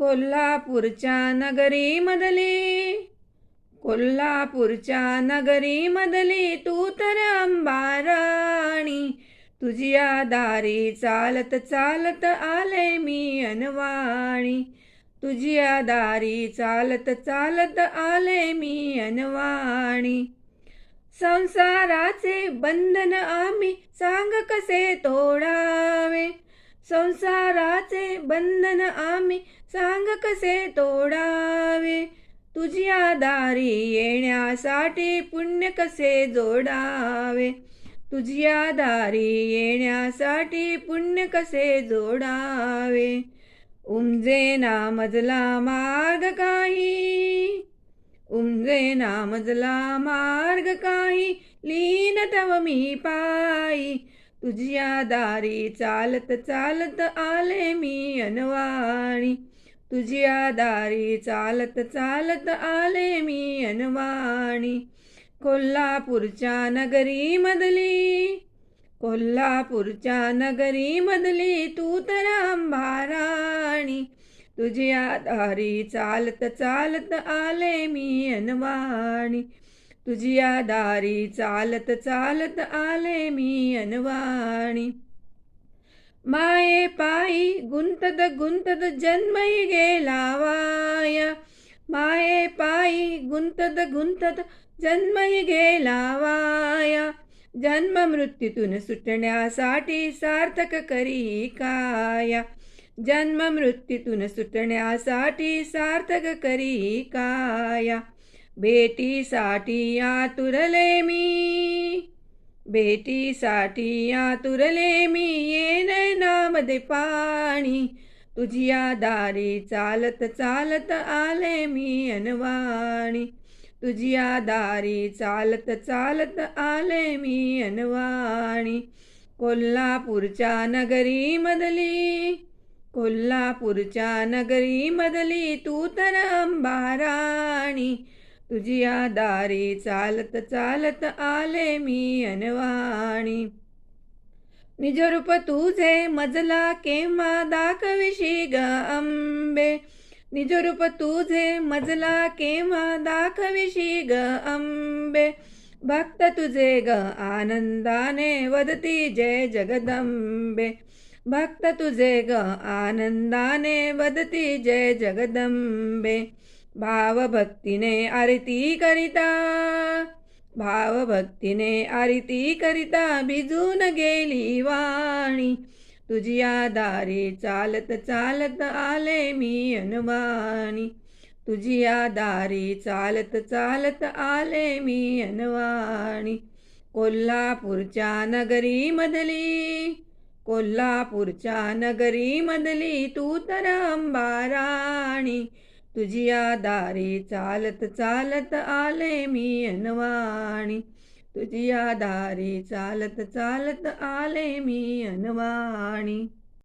कोल्हापूरच्या नगरीमधली, कोल्हापूरच्या नगरीमधली तू तर अंबाराणी. तुझ्या दारी चालत चालत आले मी अनवाणी. तुझ्या दारी चालत चालत आले मी अनवाणी. संसाराचे बंधन आम्ही सांग कसे तोडावे. संसाराचे बंधन आम्ही सांग कसे तोडावे. तुझ्या दारी येण्यासाठी पुण्य कसे जोडावे. तुझ्या दारी येण्यासाठी पुण्य कसे जोडावे. उमजेना मजला मार्ग काही, उमजेना मजला मार्ग काही, लीन तव मी पायी. तुझ्या दारी चालत चालत आले मी अनवाणी. तुझ्या दारी चालत चालत आले मी अनवाणी. कोल्हापूरच्या नगरीमधली, कोल्हापूरच्या नगरीमधली तू तर अंबाराणी. तुझ्या दारी चालत चालत आले मी अनवाणी. तुझ्या दारी चालत चालत आले मी अनवाणी. माये पायी गुंतत गुंतत जन्मही गेला वाया. माये पायी गुंतत गुंतत जन्मही गेला वाया. जन्म मृत्यूतून सुटण्यासाठी सार्थक करी काया. जन्म मृत्यूतून सुटण्यासाठी सार्थक करी काया. भेटीसाठी आतुरले मी, भेटीसाठी आतुरले मी, ये नयनामध्ये पाणी. तुझ्या दारी चालत चालत आले मी अनवाणी. तुझ्या दारी चालत चालत आले मी अनवाणी. कोल्हापूरच्या नगरीमधली, कोल्हापूरच्या नगरीमधली तू तर अंबाराणी. तुझ्या दारी चालत चालत आले मी अनवाणी. निजरूप तुझे मजला केव्हा दाखविशी ग अंबे. निजरूप तुझे मजला केव्हा दाखविशी ग अंबे. भक्त तुझे ग आनंदाने वदती जय जगदंबे. भक्त तुझे ग आनंदाने वदती जय जगदंबे. भावभक्तीने आरती करिता, भावभक्तीने आरती करिता भिजून गेली वाणी. तुझ्या दारी चालत चालत आले मी अनवाणी. तुझ्या दारी चालत चालत आले मी अनवाणी. कोल्हापूरच्या नगरीमधली, कोल्हापूरच्या नगरीमधली तू तर अंबाराणी. तुझ्या दारी चालत चालत आले मी अनवाणी. तुझ्या दारी चालत चालत आले मी अनवाणी.